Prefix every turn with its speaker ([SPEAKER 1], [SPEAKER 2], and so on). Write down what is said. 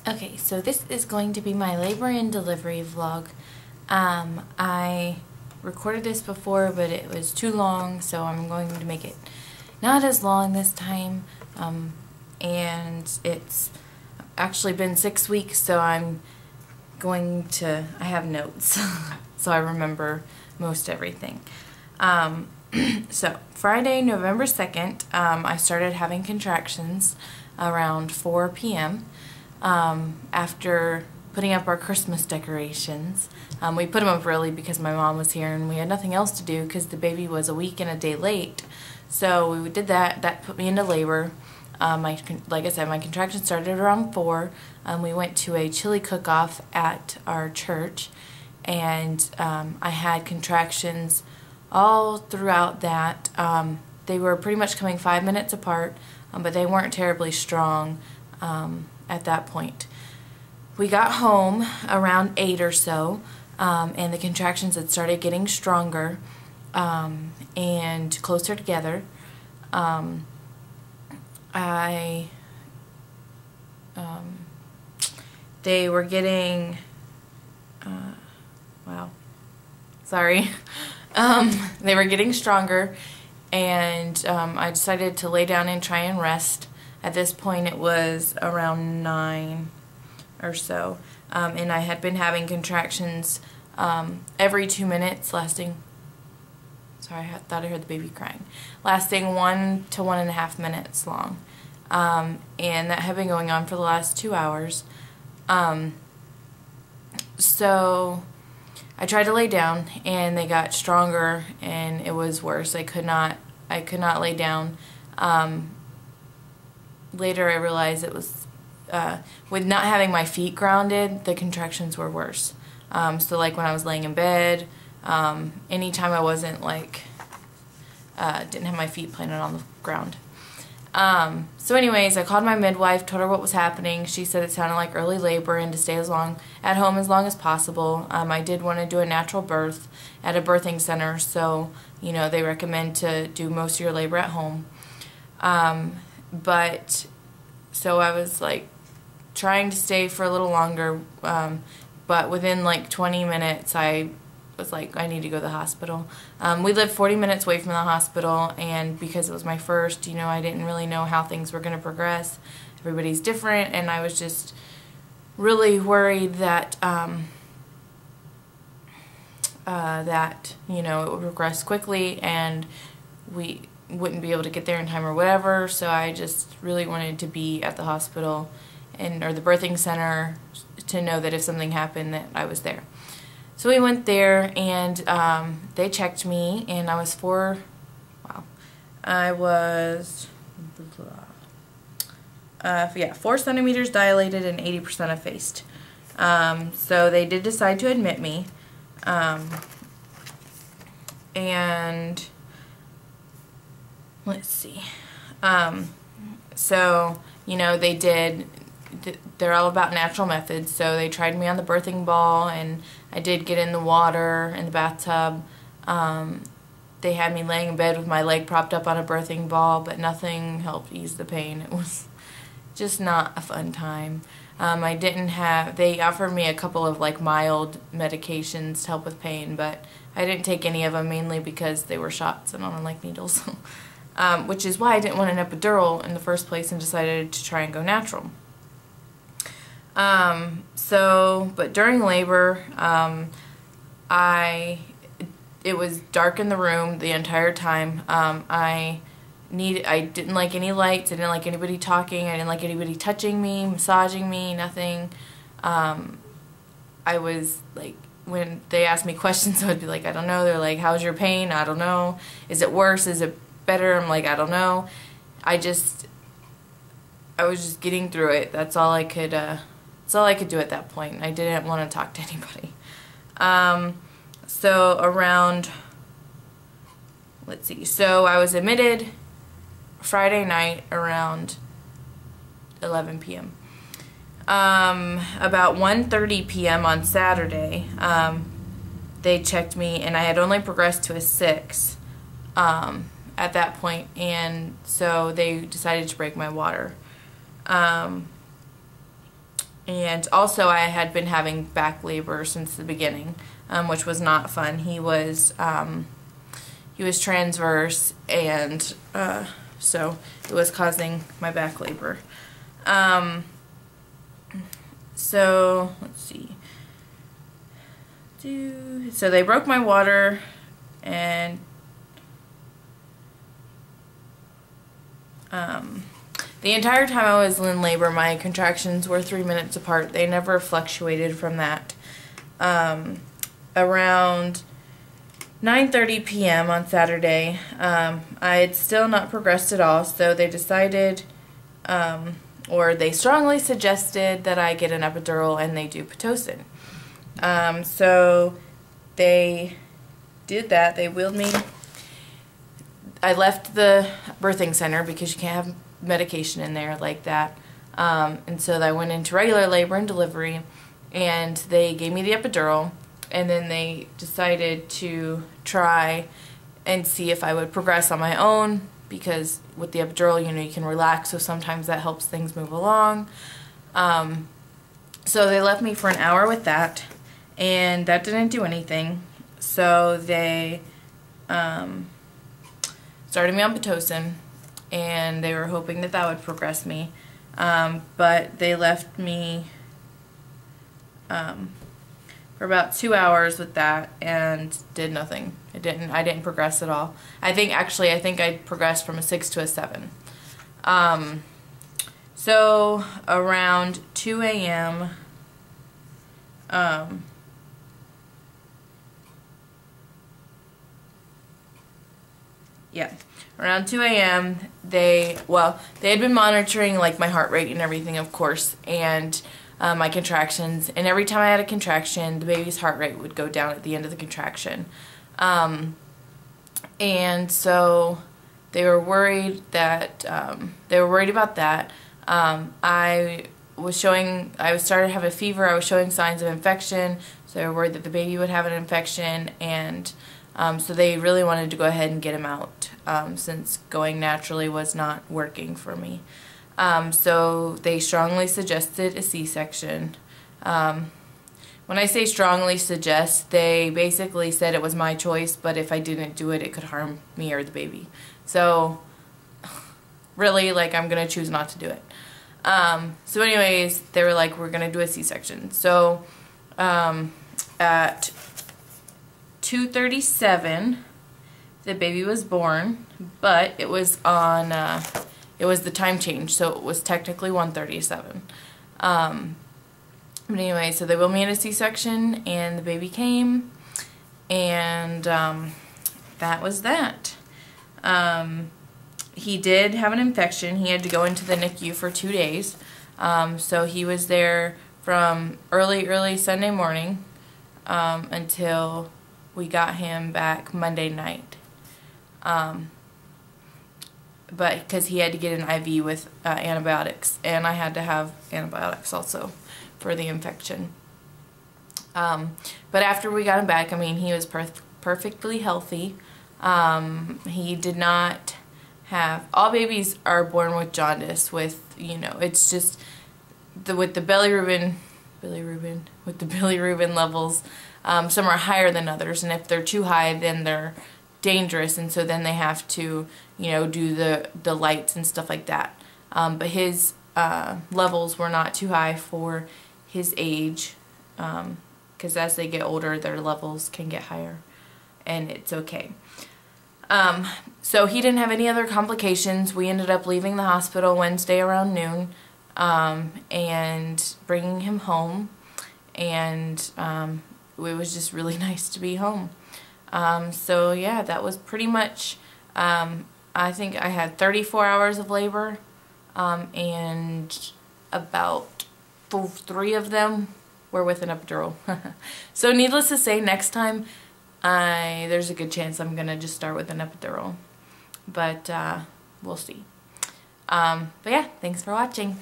[SPEAKER 1] Okay, so this is going to be my labor and delivery vlog. I recorded this before, but it was too long, so I'm going to make it not as long this time. And it's actually been 6 weeks, so I have notes, so I remember most everything. So Friday, November 2nd, I started having contractions around 4 p.m. After putting up our Christmas decorations. We put them up early because my mom was here and we had nothing else to do because the baby was a week and a day late. So we did that. That put me into labor. Like I said, my contractions started around 4. We went to a chili cook-off at our church, and I had contractions all throughout that. They were pretty much coming 5 minutes apart, but they weren't terribly strong at that point. We got home around 8 or so, and the contractions had started getting stronger and closer together. They were getting, wow, sorry. They were getting stronger, and I decided to lay down and try and rest. At this point it was around 9 or so, and I had been having contractions every 2 minutes, lasting, sorry, I thought I heard the baby crying, lasting 1 to 1.5 minutes long, and that had been going on for the last 2 hours. So I tried to lay down and they got stronger and it was worse. I could not lay down. Later I realized it was, with not having my feet grounded, the contractions were worse. So like when I was laying in bed, anytime I wasn't like, didn't have my feet planted on the ground. So anyways, I called my midwife, told her what was happening. She said it sounded like early labor and to stay at home as long as possible. I did want to do a natural birth at a birthing center, so you know they recommend to do most of your labor at home. But so I was like trying to stay for a little longer, but within like 20 minutes I was like, I need to go to the hospital. We lived 40 minutes away from the hospital, and because it was my first, you know, I didn't really know how things were going to progress. Everybody's different, and I was just really worried that you know, it would progress quickly and we wouldn't be able to get there in time or whatever. So I just really wanted to be at the hospital or the birthing center to know that if something happened that I was there. So we went there, and they checked me, and I was 4 centimeters dilated and 80% effaced. So they did decide to admit me, and let's see. So, you know, they're all about natural methods, so they tried me on the birthing ball, and I did get in the water in the bathtub. They had me laying in bed with my leg propped up on a birthing ball, but nothing helped ease the pain. It was just not a fun time. They offered me a couple of like mild medications to help with pain, but I didn't take any of them, mainly because they were shots and I don't like needles. Which is why I didn't want an epidural in the first place and decided to try and go natural. But during labor, it was dark in the room the entire time. I didn't like any lights, I didn't like anybody talking, I didn't like anybody touching me, massaging me, nothing. I was like, when they asked me questions, I would be like, I don't know. They're like, how's your pain? I don't know. Is it worse? Is it better? I'm like, I don't know. I was just getting through it. That's all I could do at that point. I didn't want to talk to anybody. So around, let's see, so I was admitted Friday night around 11 p.m. About 1:30 p.m. on Saturday, they checked me, and I had only progressed to a 6 at that point, and so they decided to break my water. And also I had been having back labor since the beginning, which was not fun. He was transverse, and so it was causing my back labor. So let's see. So they broke my water, and the entire time I was in labor, my contractions were 3 minutes apart. They never fluctuated from that. Around 9:30 p.m. on Saturday, I had still not progressed at all, so they decided, or they strongly suggested, that I get an epidural and they do Pitocin. So they did that. They wheeled me. I left the birthing center because you can't have medication in there like that. And so I went into regular labor and delivery, and they gave me the epidural, and then they decided to try and see if I would progress on my own, because with the epidural, you know, you can relax, so sometimes that helps things move along. So they left me for an hour with that, and that didn't do anything. So they started me on Pitocin, and they were hoping that that would progress me, but they left me for about 2 hours with that and did nothing. I didn't progress at all. I think I progressed from a 6 to a 7. So around 2 a.m. Around 2 a.m. they had been monitoring like my heart rate and everything, of course, and my contractions, and every time I had a contraction, the baby's heart rate would go down at the end of the contraction. And so they were worried about that. I started to have a fever. I was showing signs of infection, so they were worried that the baby would have an infection, and so they really wanted to go ahead and get him out, since going naturally was not working for me. So they strongly suggested a C-section. When I say strongly suggest, they basically said it was my choice, but if I didn't do it, it could harm me or the baby. So really, like, I'm going to choose not to do it. So anyways, they were like, we're going to do a C-section. So at 2:37, the baby was born, but it was on, it was the time change, so it was technically 1:37. But anyway, so they wheeled me in a C-section, and the baby came, and that was that. He did have an infection. He had to go into the NICU for 2 days. So he was there from early Sunday morning until we got him back Monday night. But because he had to get an IV with antibiotics, and I had to have antibiotics also for the infection. But after we got him back, I mean, he was perfectly healthy. He did not have, all babies are born with jaundice, with, you know, it's just with the bilirubin levels, some are higher than others, and if they're too high, then they're dangerous, and so then they have to, you know, do the lights and stuff like that. But his levels were not too high for his age, because as they get older, their levels can get higher, and it's okay. So he didn't have any other complications. We ended up leaving the hospital Wednesday around noon, and bringing him home, and it was just really nice to be home. So yeah, that was pretty much, I think I had 34 hours of labor, and about 3 of them were with an epidural. So needless to say, next time, there's a good chance I'm going to just start with an epidural. But we'll see. But yeah, thanks for watching.